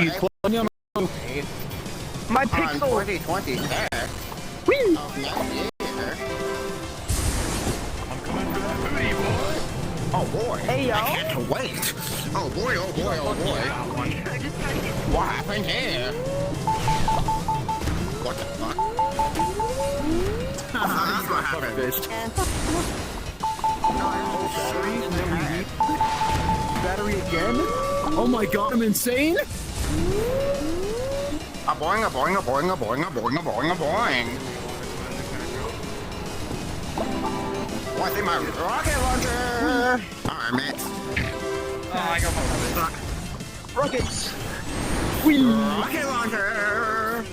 you clone. My pixel. 2020 there. Whee! Oh, next year. I'm coming for that booty, boy. Oh boy. Hey, yo. I can't wait. Oh boy, oh boy, oh boy. What happened here? What the fuck? That's what happened. Battery again? Oh my god, I'm insane? A boing, a boing, a boing, a boing, a boing, a boing, a boing. What's in my rocket launcher? Arm it. Oh, I got my stuck. Rockets. Whee! Rocket launcher.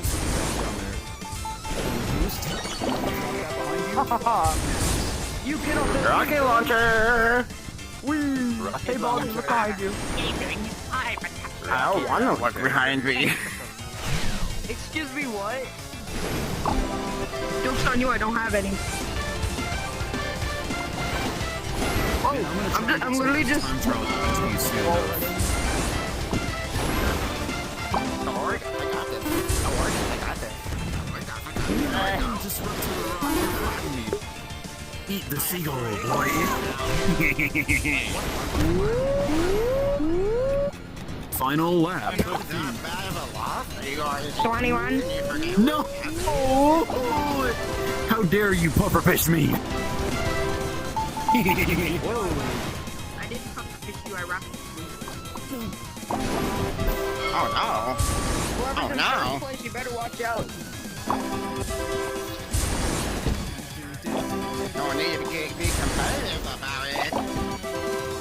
You cannot. Rocket launcher. Whee! Hey, Baldy, look behind you. I don't want to look behind me. Excuse me, what? Joke's on you, I don't have any. Oh, I'm literally just... Don't worry, I got this. Don't worry, I got this. Eat the seagull, boy. Final lap. Not bad of a loss. You guys. 21. No! Oh, how dare you pufferfish me? I didn't pufferfish you, I rocked you. Oh no. Whoever's in no. first place, you better watch out. No need to be competitive about it.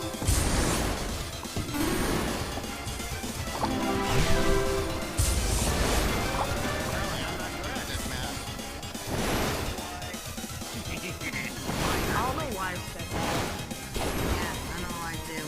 I don't know why I said that. Yeah, I know I do.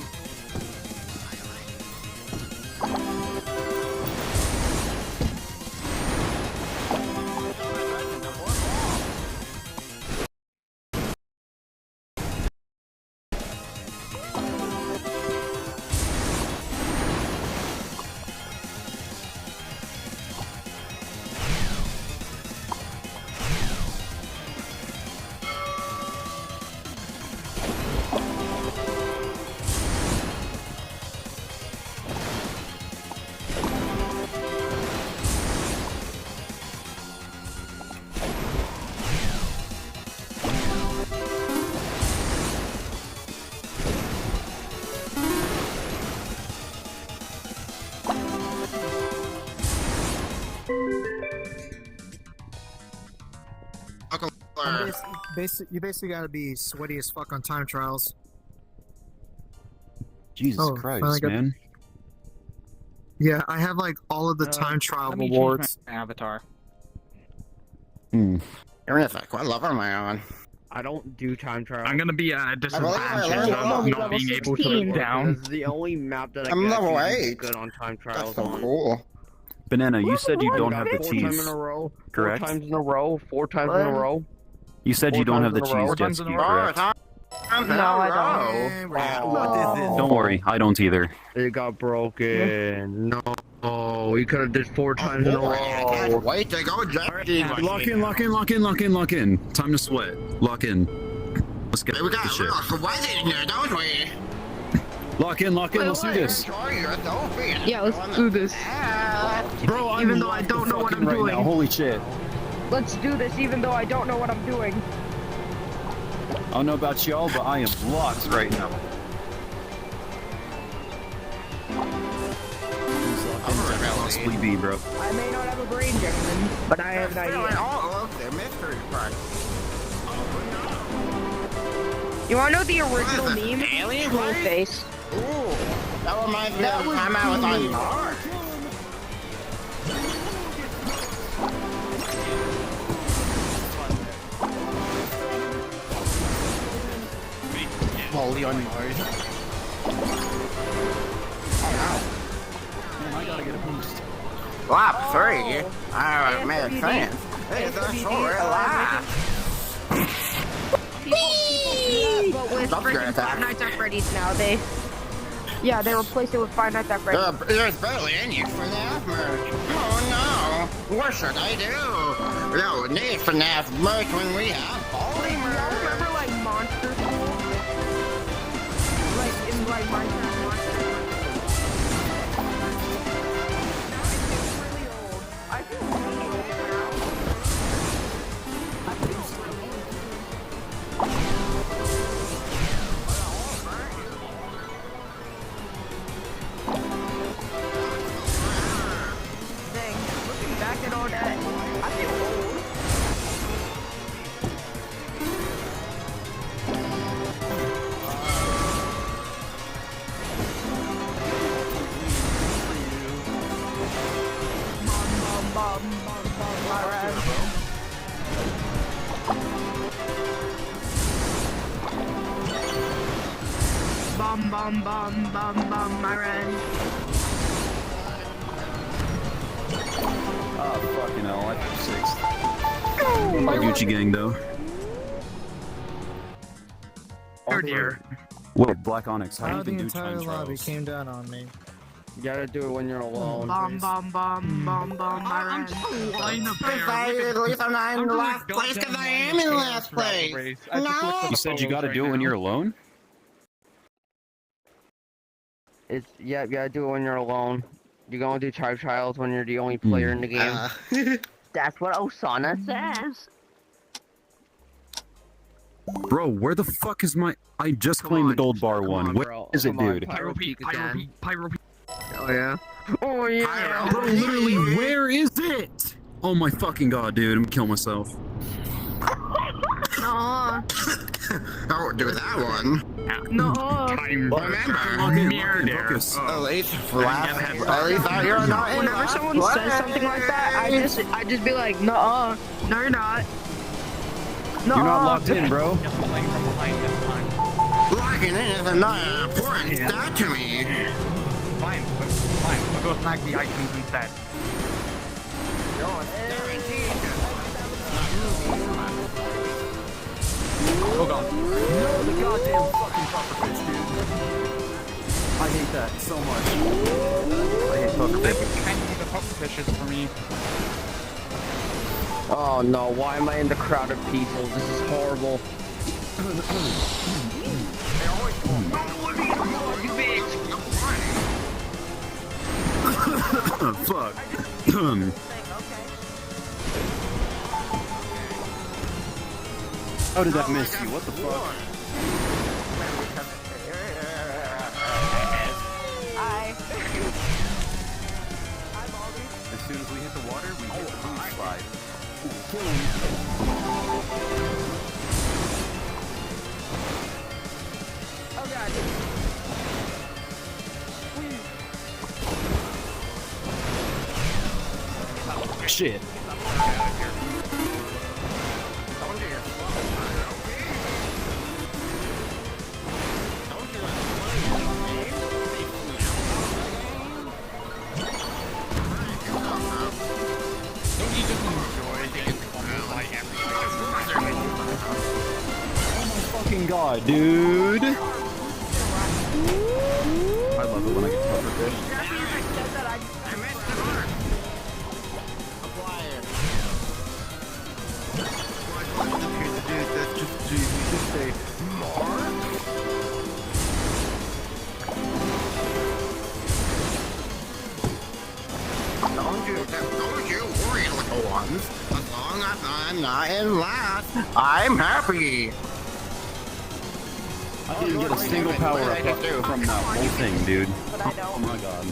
You basically gotta be sweaty as fuck on time trials. Jesus Oh, Christ, finally got- man. Yeah, I have like all of the time trial Let me change awards. my avatar. Terrific. What level am I on? I don't do time trial. I'm gonna be at a I disadvantage learned of level not being able to 16. look down. It's the only map that I I'm can level actually 8. good on time That's trials so on. cool. Banana, you said you don't have the 4 times cheese. in a row. Correct? 4 times in a row. 4 times in a row. You said you 4 don't have the times in a row. cheese 4 jet times in a ski, row. correct? No, I Oh, Don't worry, I don't either. it got broken. No, you could have did 4 times in a I can't row. wait to go jet ski. Lock in, lock in, lock in, lock in, lock in. Time to sweat. Lock in. Let's get We the got shit. real sweaty in here, don't we? Lock in, let's do this. Yeah, let's do this. Bro, I'm Even though I locked don't the know what fucking I'm right doing. now. Holy shit. Let's do this even though I don't know what I'm doing. I don't know about y'all, but I am locked right now. Possibly be, bro. I may not have a brain, gentlemen, but I have an idea. all of the mystery parts. You wanna know the original What is this, meme? alien Blue race? face. Ooh, that reminds me That of the was time I was the on meme. Mars. Holy on Mars. Man, I gotta get a boost. Lap 3? I made a sense. Hey, that's so relaxed. But with Stop your freaking attack. Five Nights at Freddy's now, they Yeah, they replaced it with Five Nights at Freddy's. There's barely any FNAF merch. Oh no, what should I do? No need FNAF merch when we have Bully Y'all merch. remember like Monster School? Like in like Minecraft Monster School? Now it feels really old. I feel really old now. Dang, looking back at all that, I feel old. Bum, bum, bum, bum, alright. Bum, bum, bum, bum, bum, alright. Oh, fucking hell. I took 6th. Gucci gang, though. Oh dear. Wait, Black Onyx, how How do you the even do entire time lobby trials? came down on me. You gotta do it when you're alone. Bum, bum, bum, bum, bum, I'm alright. just lying up there. At least I'm not in the last place because I am in last place. No. You said you gotta do it when you're alone? It's yeah, you gotta do it when you're alone. You're gonna do time trials when you're the only player in the game. That's what Osana says. Bro, where the fuck is my... I just claimed the gold bar one. Where is it, dude? Pyro Pete, Pyro Pete. Oh yeah. Oh yeah. Bro, literally, where is it? Oh my fucking god, dude. I'm gonna kill myself. No, Don't do that one. no. Remember, Mirror dare. Focus. at least for last, at least you're not in Whenever last someone says something like that, I just be like, no, no, you're not. No, You're not locked in, bro. Just playing from behind this time. Locking in is not important stat to me. Fine, we'll go smack the items instead. Oh god. No, the goddamn fucking pufferfish, dude. I hate that so much. I hate pufferfish. Can't do the pufferfishes for me. Oh no, why am I in the crowd of people? This is horrible. Fuck. How did that miss you? What the fuck? As soon as we hit the water, we hit the boom slide. Kill him. Oh god. Shit. Don't you just enjoy getting pummeled by everything? Fucking god, dude. I love it when I get pufferfish. Don't you worry, little ones. As long as I'm not in last, I'm happy. I didn't get a single power up from that whole thing, dude. But I don't. Oh my god.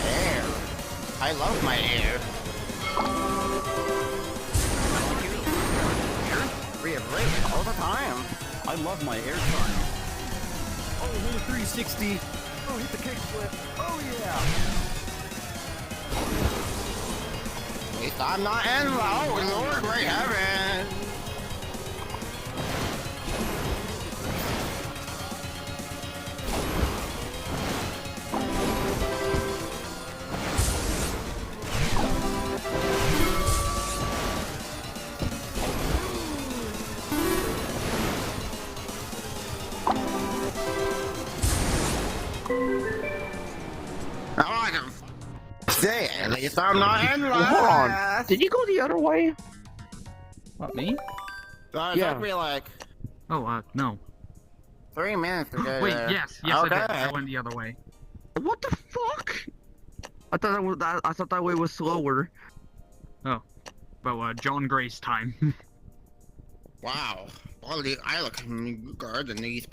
Air. I love my air. We have lived all the time. I love my air time. Oh, hit a 360. Oh, hit the kickflip. Oh, yeah. At least I'm not in low, Lord, great heaven. I can say at least I'm not in Hold on. last. Did you go the other way? What, me? So it Yeah. took me like Oh, no. 3 minutes to get Wait, there. yes, I did. Okay. I went the other way. What the fuck? I thought that way was slower. But, John Grace time. Wow. Well, I look good in these